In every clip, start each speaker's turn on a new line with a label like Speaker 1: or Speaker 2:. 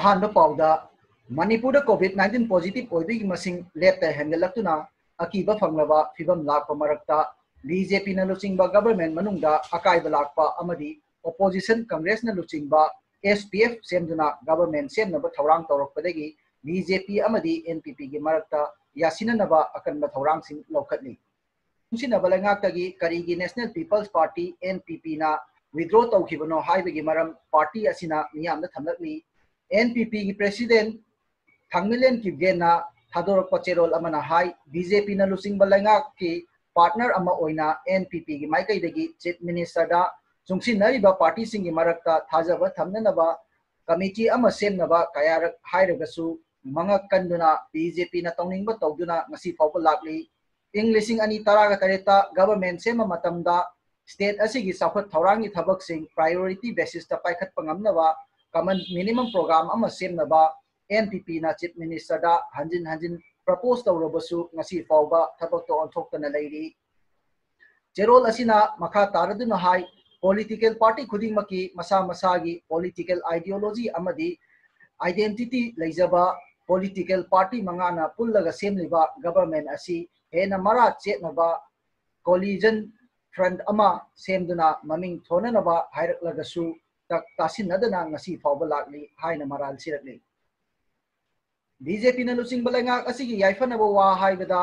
Speaker 1: अहान पाउदा मणिपुर कोविड-19 positive ओइबी मसिंग लेप्ता हेंगलक्तुना अकीबा फंगलबा फिबम Lakpa मरक्ता BJP न लुचिंगबा government मनुंगदा अकाइबा Lakpa अमदी opposition Congress न लुचिंगबा SPF सेमदुना government सेमनबा थौरांग तौरकपदगी BJP अमदी NPP गी मरक्ता यासिननबा अकनबा थौरांगसिंग लौखतली सुसिनबा लंगाक्तगी करीगी नेशनल पीपल्स पार्टी एनपीपी ना विड्रॉ तौखिबनो हाइबगी मरम पार्टी असिना मियामदा थमलकली एनपीपी की प्रेसिडेंट थांगमिलेन की गेना थादोरक पचेरोल अमना हाई बीजेपी न लुसिंग बलंगा की पार्टनर अमा ओइना एनपीपी की माइकैदगी चीफ मिनिस्टर दा चुंगसिनरिबा पार्टी सिंगी मरक्ता थाजबा थमननबा कमिटी अमा सेमनबा कयारक हाइरगसु मंगक कंदुना बीजेपी न तौनिंगबा तौदुना ngasi फावबा लाकली इंग लिसिंग अनि तरागा तरेता गवर्नमेंट सेम मतमदा स्टेट असिगी साखत थौरांगी थबक सिंग प्रायोरिटी बेसिस ता पाइखत पंगमनबा कमन मिनिमम प्रोग्राम अमा सेमनबा एनपीपी ना चीफ मिनिस्टर दा हंजिन हंजिन प्रपोज तौरबसु ngasi फावबा थबक तो ऑनथोक्तना लेरी जेरोल असिना मखा तारदुना हाई पॉलिटिकल पार्टी खुदिंगमकी मसा मसागी पॉलिटिकल आइडियोलॉजी अमदी आइडेंटिटी लेजबा पॉलिटिकल पार्टी मंगाना पुल्लगा सेमलिबा गवर्नमेंट असि हेना मरा चेतनबा कोलिजन फ्रंट अमा सेमदुना ममिंग थोननबा हाइरकलगसु तासिनदना ngasi फावबा लाकली हाइना मराल सिरकली बीजेपी न लुचिंग बलंगा असिगी याइफनबा वा हाइबदा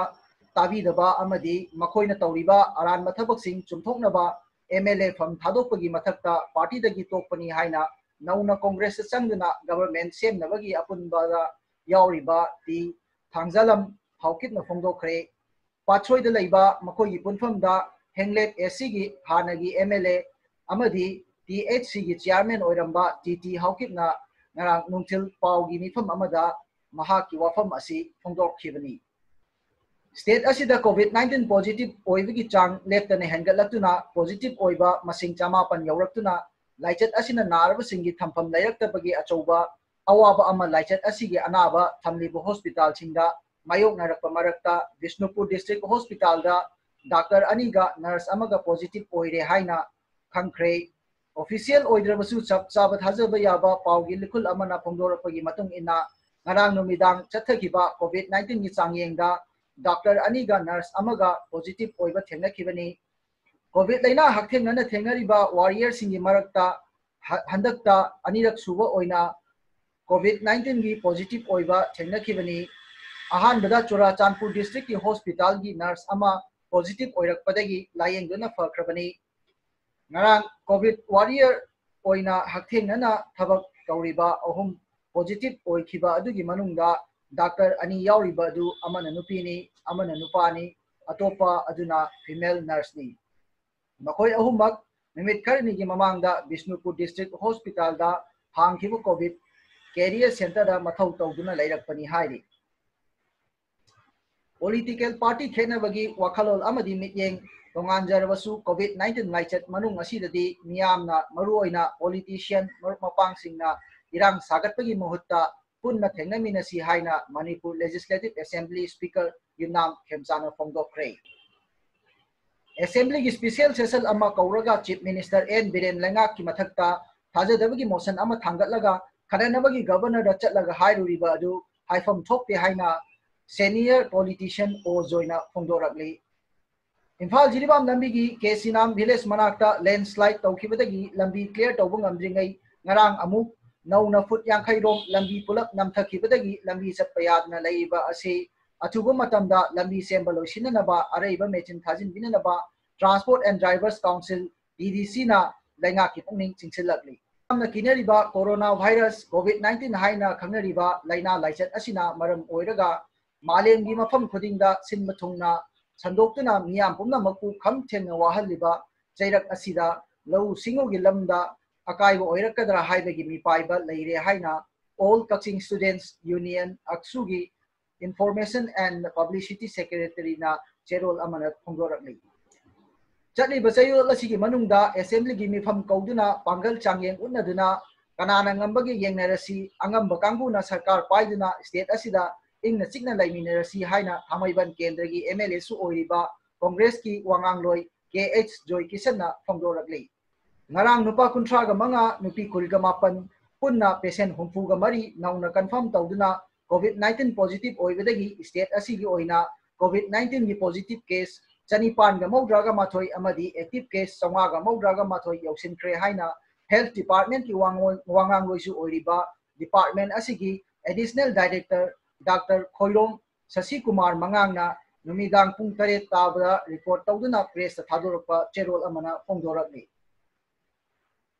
Speaker 1: ताबीदबा अमदी मखोइना तौरिबा अरान मथबकसिंग चुमथोकनबा एमएलए फम थादोकपगी मथक्ता पार्टी दगी तोकपनी हाइना नौना कांग्रेस चंगना गवर्नमेंट सेमनबगी अपुनबादा यावरिबा टी थांगजालम हाउकितना फोंदोखरे पाछोइदा लैबा मखोइगी पुनफमदा हेंगलेट एससी हानगी एमएलए अमदी टीएचसी की चेयरमैन ओइरंबा टीटी हाउकितना ngarang nungtil paugi mifam amada mahaki wafam asi phongdokkhibani state asida covid-19 positive oibagi chang leptane hengalatuna positive oiba masing chamapan yauraktuna laichat asina naraba singi thampam layaktabagi achouba awaba ama laichat asigi anaba thamlibu hospital singda mayok narakpa marakta Bishnupur district hospital da doctor aniga nurse amaga positive oire haina khangkhre official oidrabasu chap chaba thajaba yaba paugi likul amana phongdorapagi matung ina ngarang numidang chathakiba covid-19 gi changyengda doctor aniga nurse amaga positive oiba thengnakhibani covid laina hakthengna thengariba warrior singi marakta handakta anirak suba oina covid-19 gi positive oiba thengnakhibani ahan bada Churachandpur district ki hospital gi nurse ama positive oirakpadagi layengduna fakhrabani ngarang covid warrior oina hakthengna thabak tawriba ahum positive oikhiba adugi manungda doctor ani yauriba adu amana nupini amana nupani atopa aduna female nurse ni makoi ahumak nimit kharni gi mamangda Bishnupur district hospital da hangkhibu covid career center da mathau tawduna lairakpani hairi political party khenabagi wakhalol amadi mityeng tonganjarabasu covid-19 laichat manung asidadi miyamna maruoina politician mapang singna irang sagatpagi muhutta punna thengnaminasi haina Manipur Legislative Assembly Speaker Yunam Khemchana Phongdokre Assembly gi special session amma kauraga Chief Minister N Biren Lengak ki mathakta thajadabagi motion amma thangatlaga khananabagi governor da chatlaga hairuriba adu haifam thokte haina senior politician o joina phongdorakli Imphal Jiribam lambi gi Kesinam village manakta landslide tawkhibadagi lambi clear tawbung amdringai ngarang amuk nauna foot yankhai rom lambi pulak namthakhibadagi lambi chatpayadna leiba ase athuba matamda lambi sembalo sinanaba areiba mechin thajin binanaba Transport and Drivers Council DDC na lainga ki pungning chingsilakli amna kinariba coronavirus covid-19 haina khangnariba laina laichat asina maram oiraga malemgi mafam khudingda sinma thungna Sandoktuna miyam pumna maku kham thengna wahaliba jairak asida lau singo gi lamda akaibo oirakadra haibagi mi paiba leire haina all Kaching Students Union aksugi Information and Publicity Secretary na Cherol Amanat Phongdorakli Chatli basayol asigi manungda assembly gi mifam kauduna pangal changyeng unnaduna kanana ngambagi yengnarasi angamba kanguna sarkar paiduna state asida ingna chikna laiminarasi haina thamaiban kendra gi MLA su oiriba Congress ki wangangloi KH Joy Kisanna phongdorakli ngarang nupa kunthra ga manga nupi kulga mapan पुन्ना patient हुंफुगा मरी नौना confirm तौदुना कोविड-19 positive ओइबदगी state असिगी ओइना कोविड-19 की पॉजिटिव केस चनीपानगा मौद्रागा माथोई अमदी एक्टिव केस चौंगागा मौद्रागा माथोई यौसिनख्रे हाइना हेल्थ डिपार्टमेंट की वांगांग लोइसु ओइरिबा डिपार्टमेंट असिगी additional director doctor Khoirom Shashi Kumar मंगांगना नुमिदांग पुंग 8 ताबदा रिपोर्ट तौदुना प्रेस थादोरपा चेरोल अमना फोंदोरकनी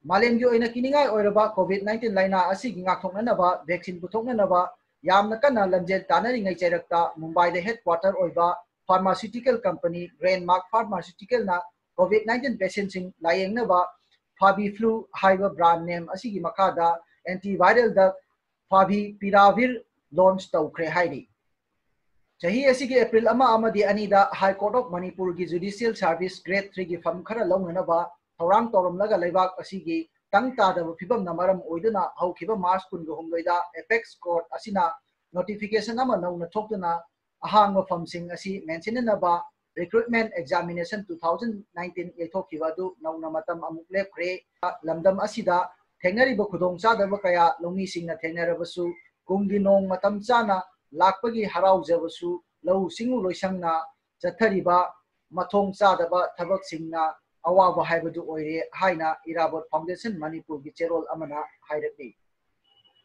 Speaker 1: मालेमगी ओइना किनिंगाई ओइरबा कोविड-19 लाइना असिगी ngakhoknanaba वैक्सीन पुथोकननaba यामना कन्ना लंजेल तानरिंगै चेरक्ता मुंबई दे हेडक्वार्टर ओइबा फार्मास्यूटिकल कंपनी ग्रैंडमार्क फार्मास्यूटिकल ना कोविड-19 पेशेंट सिंग लायेंगनबा फाबी फ्लू हाइबा ब्रांड नेम असिगी मखादा एंटीवायरल द फाबी पिराविर लॉन्च तौख्रे हाइरी चाही असिगी अप्रैल अमदी अनीदा हाई कोर्ट ऑफ मणिपुर की जुडिशियल सर्विस ग्रेड 3 की फम खरा लौननबा थौरांग तौरमलगा लेबाक असिगी तंग तादब फिबम नमरम ओइदुना हौखिबा मार्च 19 एपेक्स कोर्ट असिना नोटिफिकेशन अमा नौना थोक्तुना अहांग फमसिंग असि मेंशननबा रिक्रूटमेंट एग्जामिनेशन 2019 येथोखिबादु नौना मतम अमुक लेखरे लमदम असिदा थेंगरिबा खुदोंग चादब कया लौमीसिंगना थेंगरबसु कुंगी नोंग मतम चाना लाकपगी हराउजबसु लौ सिंगु लोइसंगना चथरिबा मथोंग चादब थबकसिंगना अवाबा हाइबदु ओइरे हाइना इराबोट फाउंडेशन मणिपुर की चेरोल अमना हाइरकनी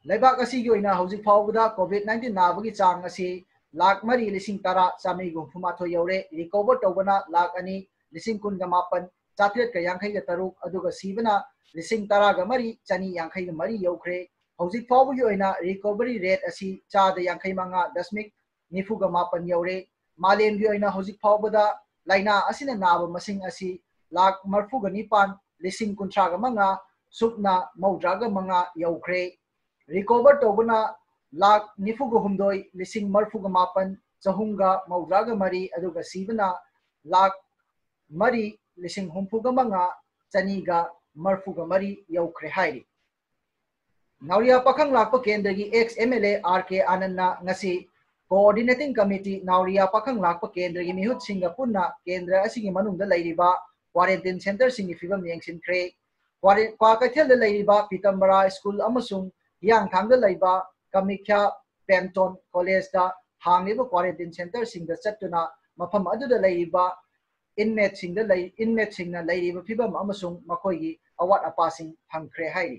Speaker 1: लेबाक असिगी ओइना हौजिक फाउबदा कोविड-19 नाबगी चांग असि लाख मरी लिसिंग तरा चामी गुफुमाथो यौरे रिकवर तौबना लाख अनि लिसिंग कुन गमापन चात्रेट का यांखै ग तरुक अदुगा सीबना लिसिंग तरा ग मरी चनी यांखै ग मरी यौखरे हौजिक फाउबगी ओइना रिकवरी रेट असि चाद यांखै मंगा दशमिक निफु गमापन यौरे मालेमगी ओइना हौजिक फाउबदा लाइना असिना नाब मसिंग असि लाख मरफुगा निपान लिसिंग कुंथ्रागा मंगा सुपना मौद्रागा मंगा यौखरे रिकवर तौबना लाख निफुगा हुमदोई लिसिंग मरफुगा मापन चहुंगा मौद्रागा मरी अदुगा सीबना लाख मरी लिसिंग हुमफुगा मंगा चनीगा मरफुगा मरी यौखरे हाइरी नावरिया पाखंग लाख केंद्र की एक्स एमएलए आरके आनंदना ngasi कोऑर्डिनेटिंग कमिटी नावरिया पाखंग लाख केंद्र की मिहुत सिंह पुन्ना केंद्र असिगी मनुंगदा लैरिबा क्वारंटाइन सेंटर सिंह फिबम येंगसिनख्रे क्वा कैथेल लैरिबा पीतम्बरा स्कूल अमसुंग हियांगथांग लैबा कमिख्या पेंटोन कॉलेज दा हांगलिबा क्वारंटाइन सेंटर सिंह चत्तुना मफम अदुदा लैरिबा इनमेट सिंह लैरिबा फिबम अमसुंग मखोयगी अवाट अपासिंग फंगख्रे हाइरी